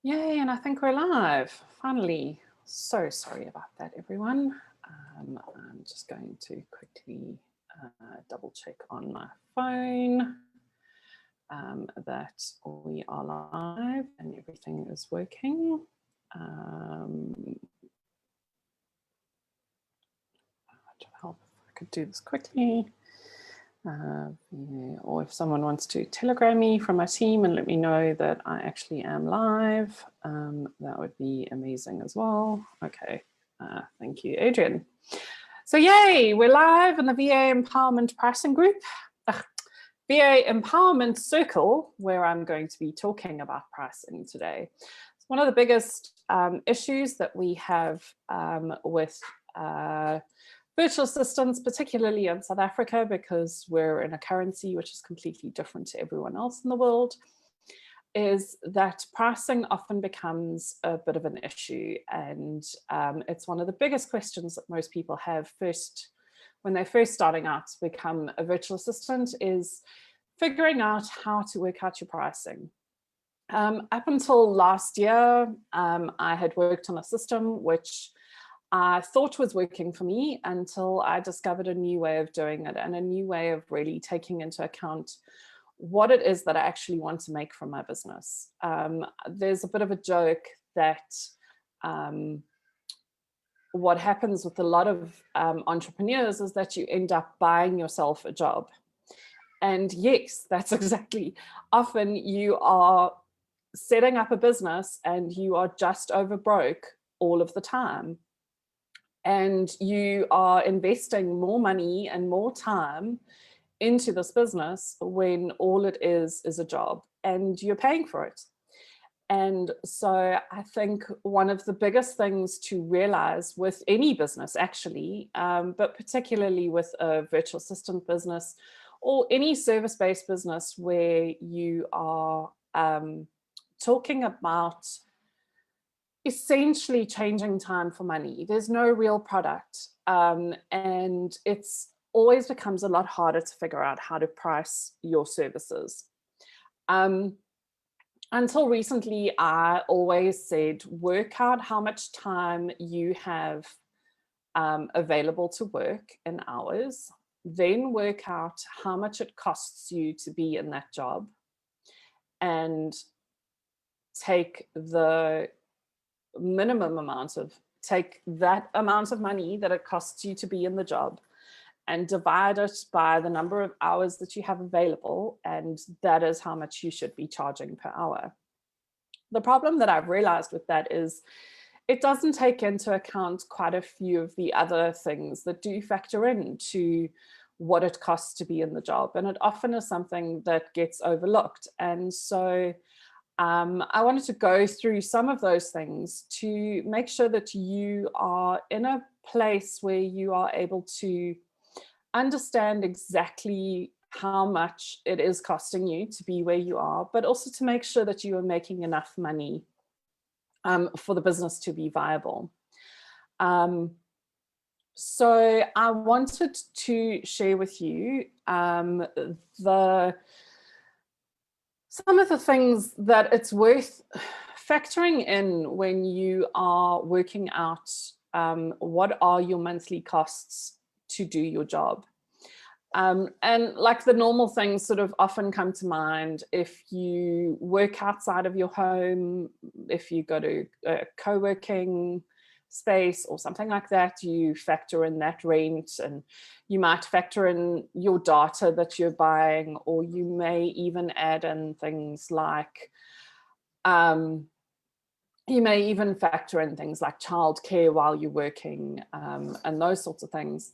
Yay, and I think we're live, finally. So sorry about that, everyone. I'm just going to quickly double check on my phone that we are live and everything is working. To help if I could do this quickly. Or if someone wants to telegram me from my team and let me know that I actually am live, that would be amazing as well. Okay, thank you, Adrian. So yay, we're live in the VA Empowerment Pricing Group, VA Empowerment Circle, where I'm going to be talking about pricing today. It's one of the biggest issues that we have with virtual assistants, particularly in South Africa, because we're in a currency which is completely different to everyone else in the world, is that pricing often becomes a bit of an issue. And it's one of the biggest questions that most people have when they're first starting out to become a virtual assistant, is figuring out how to work out your pricing. Up until last year, I had worked on a system which I thought was working for me until I discovered a new way of doing it, and a new way of really taking into account what it is that I actually want to make from my business. There's a bit of a joke that what happens with a lot of entrepreneurs is that you end up buying yourself a job. And yes, that's exactly. Often you are setting up a business and you are just over broke all of the time. And you are investing more money and more time into this business when all it is a job and you're paying for it. And so I think one of the biggest things to realize with any business actually, but particularly with a virtual assistant business or any service-based business where you are talking about essentially changing time for money. There's no real product, and it's always becomes a lot harder to figure out how to price your services. Until recently, I always said, work out how much time you have available to work in hours, then work out how much it costs you to be in that job, and take the minimum amount take that amount of money that it costs you to be in the job and divide it by the number of hours that you have available, and that is how much you should be charging per hour. The problem that I've realized with that is it doesn't take into account quite a few of the other things that do factor into what it costs to be in the job, and it often is something that gets overlooked. And so I wanted to go through some of those things to make sure that you are in a place where you are able to understand exactly how much it is costing you to be where you are, but also to make sure that you are making enough money for the business to be viable. So I wanted to share with you some of the things that it's worth factoring in when you are working out what are your monthly costs to do your job. And like the normal things sort of often come to mind if you work outside of your home, if you go to a co-working space or something like that, you factor in that rent, and you might factor in your data that you're buying, or you may even add in things like you may even factor in things like childcare while you're working, and those sorts of things.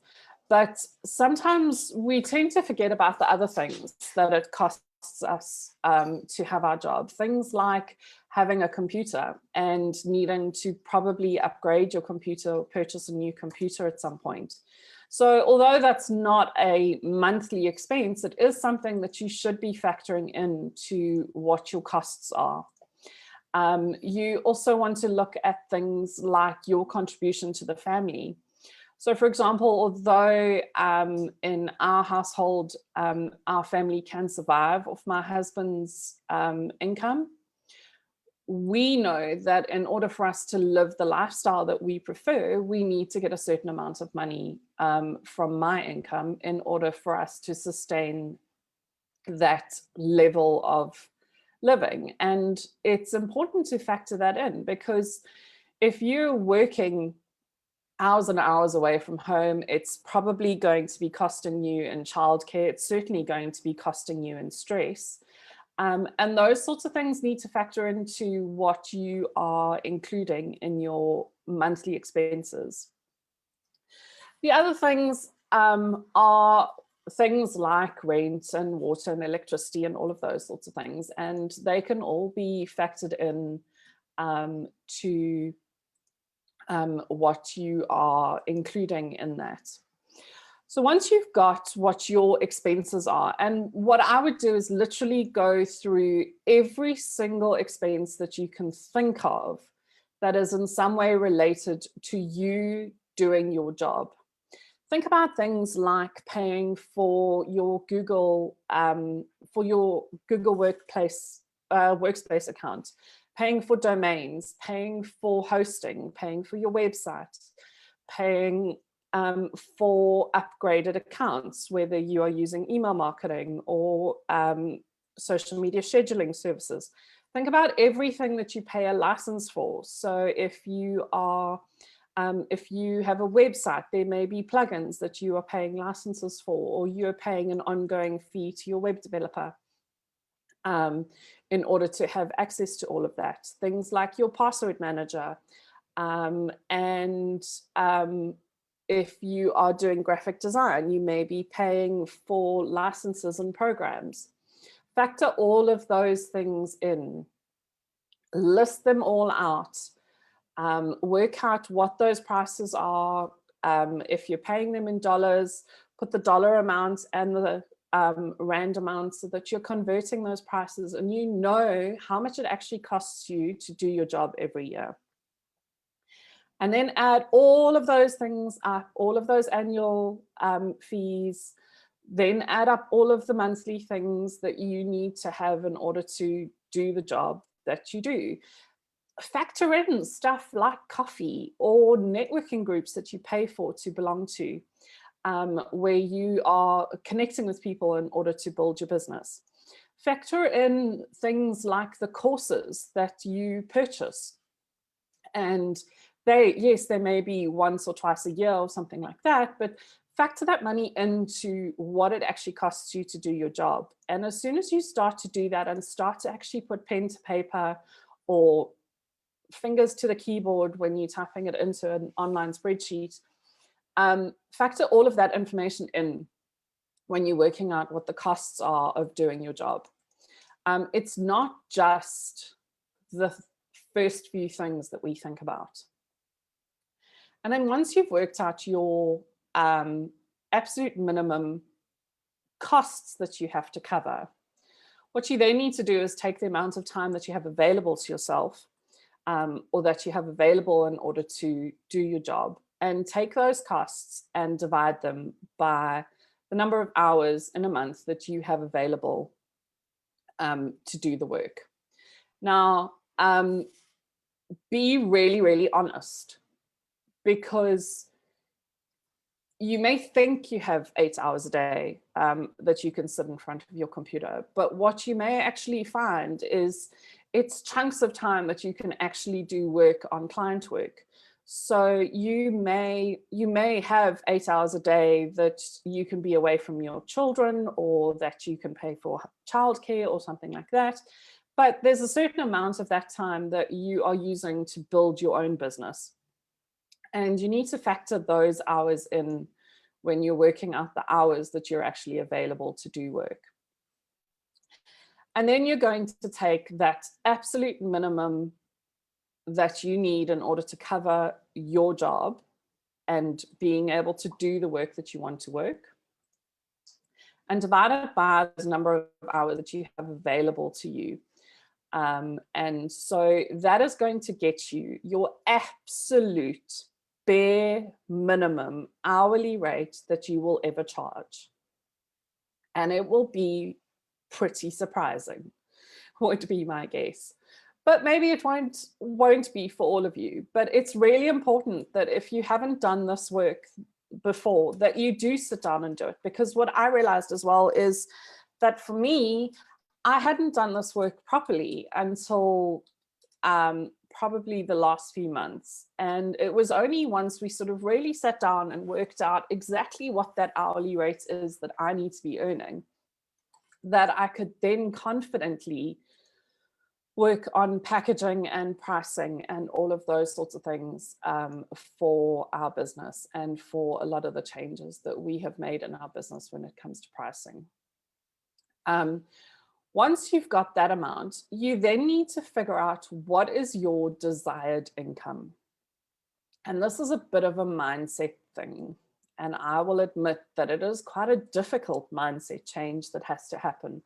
But sometimes we tend to forget about the other things that it costs us to have our job. Things like having a computer and needing to probably upgrade your computer or purchase a new computer at some point. So although that's not a monthly expense, it is something that you should be factoring into what your costs are. You also want to look at things like your contribution to the family. So for example, although in our household, our family can survive off my husband's income, we know that in order for us to live the lifestyle that we prefer, we need to get a certain amount of money from my income in order for us to sustain that level of living. And it's important to factor that in, because if you're working hours and hours away from home, it's probably going to be costing you in childcare. It's certainly going to be costing you in stress. And those sorts of things need to factor into what you are including in your monthly expenses. The other things are things like rent and water and electricity and all of those sorts of things. And they can all be factored in to what you are including in that. So once you've got what your expenses are, and what I would do is literally go through every single expense that you can think of that is in some way related to you doing your job. Think about things like paying for your Google workspace account, paying for domains, paying for hosting, paying for your website, paying for upgraded accounts, whether you are using email marketing or social media scheduling services. Think about everything that you pay a license for. So if you have a website, there may be plugins that you are paying licenses for, or you're paying an ongoing fee to your web developer in order to have access to all of that. Things like your password manager, if you are doing graphic design, you may be paying for licenses and programs. Factor all of those things in, list them all out, work out what those prices are. If you're paying them in dollars, put the dollar amount and the rand amount so that you're converting those prices and you know how much it actually costs you to do your job every year. And then add all of those things up, all of those annual fees, then add up all of the monthly things that you need to have in order to do the job that you do. Factor in stuff like coffee or networking groups that you pay for to belong to, where you are connecting with people in order to build your business. Factor in things like the courses that you purchase. And they may be once or twice a year or something like that, but factor that money into what it actually costs you to do your job. And as soon as you start to do that and start to actually put pen to paper or fingers to the keyboard when you're typing it into an online spreadsheet, factor all of that information in when you're working out what the costs are of doing your job. It's not just the first few things that we think about. And then once you've worked out your absolute minimum costs that you have to cover, what you then need to do is take the amount of time that you have available to yourself, or that you have available in order to do your job, and take those costs and divide them by the number of hours in a month that you have available to do the work. Now, be really, really honest, because you may think you have 8 hours a day that you can sit in front of your computer, but what you may actually find is it's chunks of time that you can actually do work on client work. So you may have 8 hours a day that you can be away from your children, or that you can pay for childcare or something like that. But there's a certain amount of that time that you are using to build your own business. And you need to factor those hours in when you're working out the hours that you're actually available to do work. And then you're going to take that absolute minimum that you need in order to cover your job and being able to do the work that you want to work, and divide it by the number of hours that you have available to you. And so that is going to get you your absolute bare minimum hourly rate that you will ever charge. And it will be pretty surprising, would be my guess. but maybe it won't be for all of you. But it's really important that if you haven't done this work before, that you do sit down and do it. Because what I realized as well is that for me, I hadn't done this work properly until probably the last few months. And it was only once we sort of really sat down and worked out exactly what that hourly rate is that I need to be earning, that I could then confidently work on packaging and pricing and all of those sorts of things for our business and for a lot of the changes that we have made in our business when it comes to pricing. Once you've got that amount, you then need to figure out what is your desired income. And this is a bit of a mindset thing. And I will admit that it is quite a difficult mindset change that has to happen.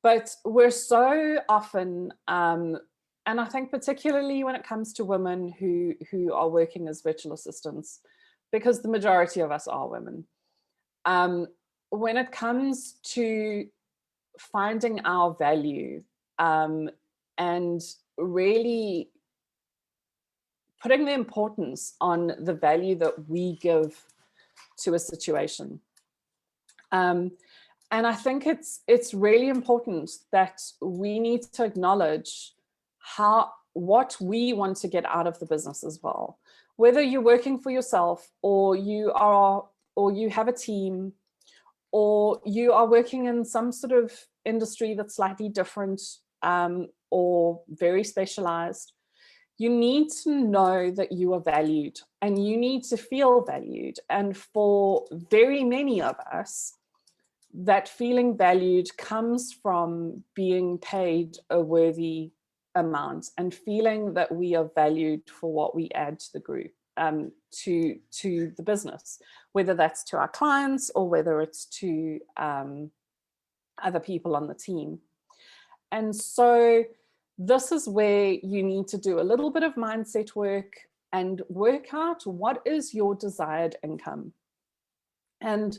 But we're so often, and I think particularly when it comes to women who are working as virtual assistants, because the majority of us are women, when it comes to finding our value and really putting the importance on the value that we give to a situation. And I think it's really important that we need to acknowledge what we want to get out of the business as well. Whether you're working for yourself or you have a team, or you are working in some sort of industry that's slightly different or very specialized, you need to know that you are valued and you need to feel valued. And for very many of us, that feeling valued comes from being paid a worthy amount and feeling that we are valued for what we add to the group, to the business, whether that's to our clients or whether it's to other people on the team. And so this is where you need to do a little bit of mindset work and work out what is your desired income. And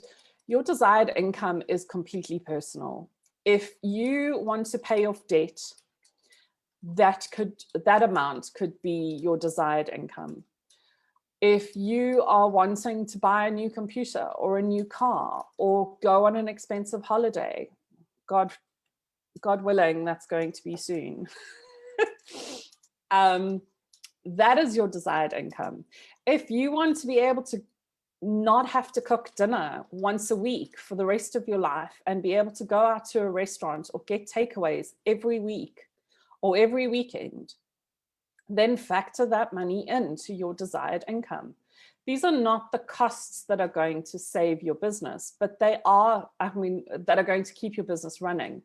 your desired income is completely personal. If you want to pay off debt, that amount could be your desired income. If you are wanting to buy a new computer or a new car or go on an expensive holiday, God willing, that's going to be soon. That is your desired income. If you want to be able to not have to cook dinner once a week for the rest of your life and be able to go out to a restaurant or get takeaways every week or every weekend, then factor that money into your desired income. These are not the costs that are going to save your business, but that are going to keep your business running.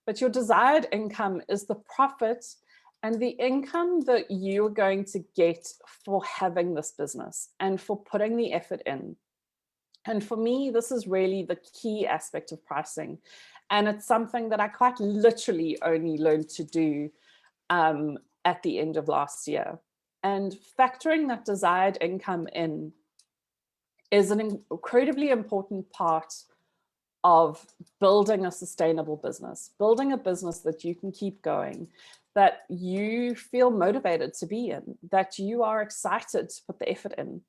But your desired income is the profit and the income that you're going to get for having this business and for putting the effort in. And for me, this is really the key aspect of pricing. And it's something that I quite literally only learned to do at the end of last year. And factoring that desired income in is an incredibly important part of building a sustainable business, building a business that you can keep going, that you feel motivated to be in, that you are excited to put the effort in.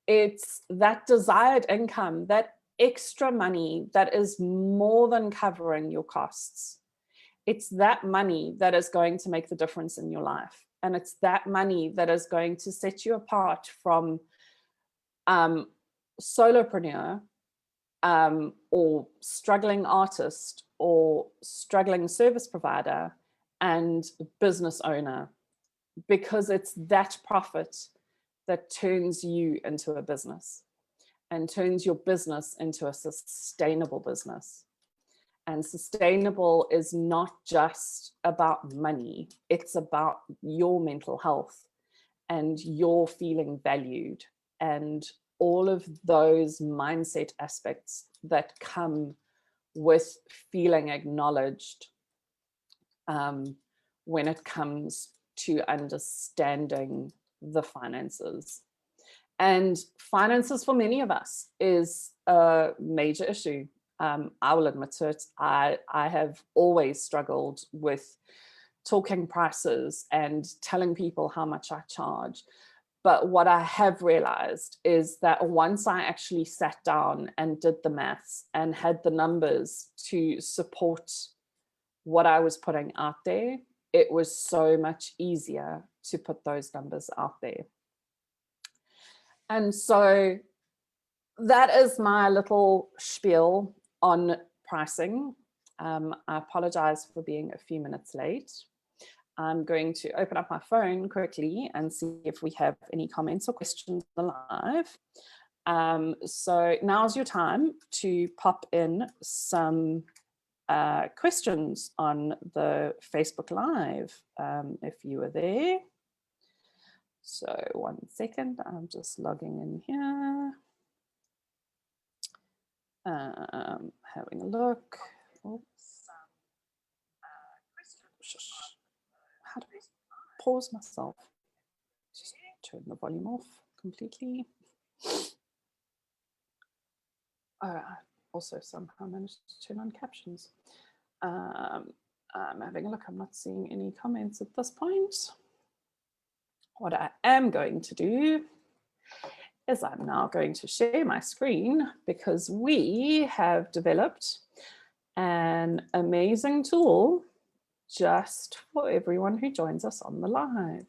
It's that desired income, that extra money that is more than covering your costs. It's that money that is going to make the difference in your life. And it's that money that is going to set you apart from solopreneur, or struggling artist or struggling service provider and business owner, because it's that profit that turns you into a business and turns your business into a sustainable business. And sustainable is not just about money, it's about your mental health and your feeling valued and all of those mindset aspects that come with feeling acknowledged when it comes to understanding the finances. And finances for many of us is a major issue. I will admit to it, I have always struggled with talking prices and telling people how much I charge. But what I have realized is that once I actually sat down and did the maths and had the numbers to support what I was putting out there, it was so much easier to put those numbers out there. And so that is my little spiel on pricing. I apologize for being a few minutes late. I'm going to open up my phone quickly and see if we have any comments or questions live. So now's your time to pop in some questions on the Facebook Live if you are there. So 1 second, I'm just logging in here. Having a look. Oops. How do I pause myself? Just turn the volume off completely. I also somehow managed to turn on captions. I'm having a look. I'm not seeing any comments at this point. What I am going to do is I'm now going to share my screen because we have developed an amazing tool just for everyone who joins us on the live.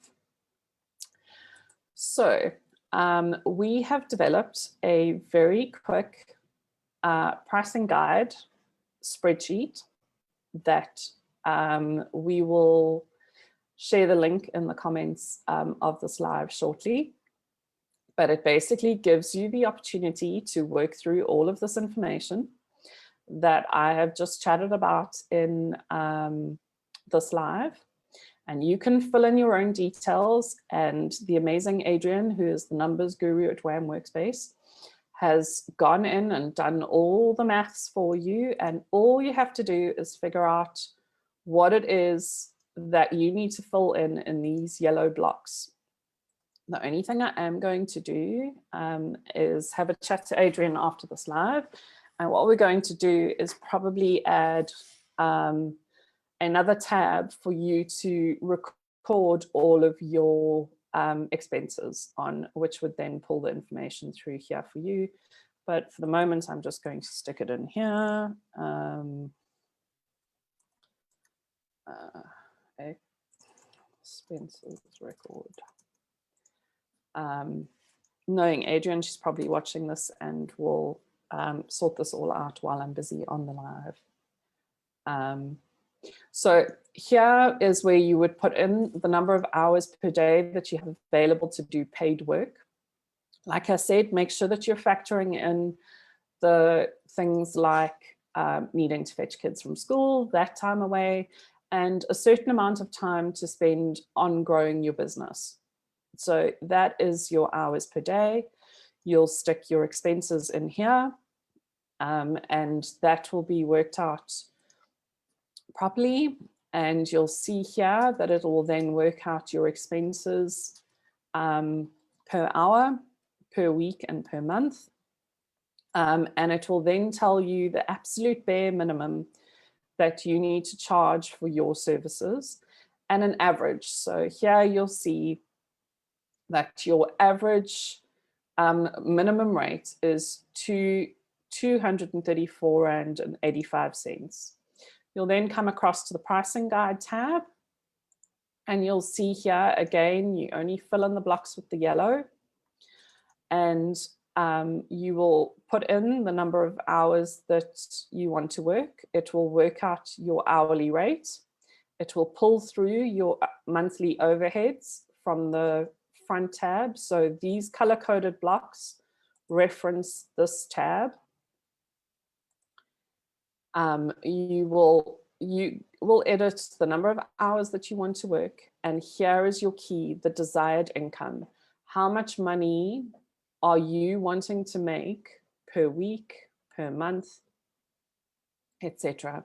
So we have developed a very quick pricing guide spreadsheet that we will share the link in the comments of this live shortly. But it basically gives you the opportunity to work through all of this information that I have just chatted about in this live. And you can fill in your own details. And the amazing Adrian, who is the numbers guru at WAHM Workspace, has gone in and done all the maths for you. And all you have to do is figure out what it is that you need to fill in these yellow blocks. The only thing I am going to do is have a chat to Adrian after this live. And what we're going to do is probably add another tab for you to record all of your expenses on, which would then pull the information through here for you. But for the moment, I'm just going to stick it in here. Expenses record. Knowing Adrian, she's probably watching this and will sort this all out while I'm busy on the live. So here is where you would put in the number of hours per day that you have available to do paid work. Like I said, make sure that you're factoring in the things like needing to fetch kids from school, that time away, and a certain amount of time to spend on growing your business. So that is your hours per day. You'll stick your expenses in here, and that will be worked out properly. And you'll see here that it will then work out your expenses per hour, per week, and per month. And it will then tell you the absolute bare minimum that you need to charge for your services and an average. So here you'll see that your average minimum rate is $234.85. You'll then come across to the pricing guide tab, and you'll see here again, you only fill in the blocks with the yellow, and you will put in the number of hours that you want to work. It will work out your hourly rate. It will pull through your monthly overheads from the front tab. So these color-coded blocks reference this tab. You will edit the number of hours that you want to work. And here is your key, the desired income. How much money are you wanting to make per week, per month, etc.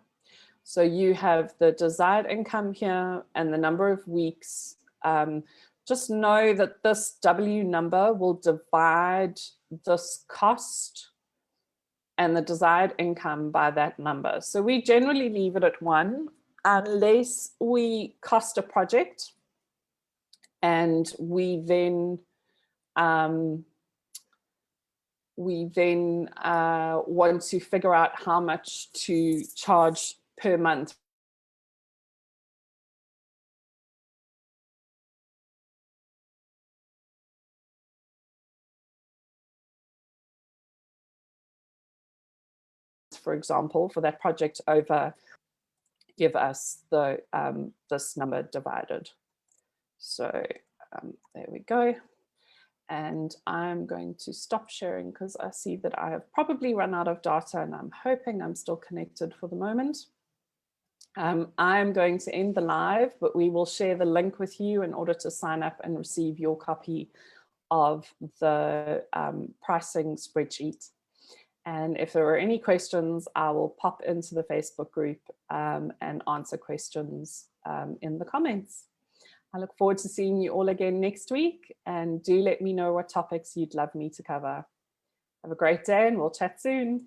So you have the desired income here and the number of weeks. Just know that this W number will divide this cost and the desired income by that number. So we generally leave it at 1 unless we cost a project and we then want to figure out how much to charge per month. For example, for that project over, give us the this number divided. So there we go. And I'm going to stop sharing because I see that I have probably run out of data, and I'm hoping I'm still connected for the moment. I'm going to end the live, but we will share the link with you in order to sign up and receive your copy of the pricing spreadsheet. And if there are any questions, I will pop into the Facebook group and answer questions in the comments. I look forward to seeing you all again next week, and do let me know what topics you'd love me to cover. Have a great day and we'll chat soon.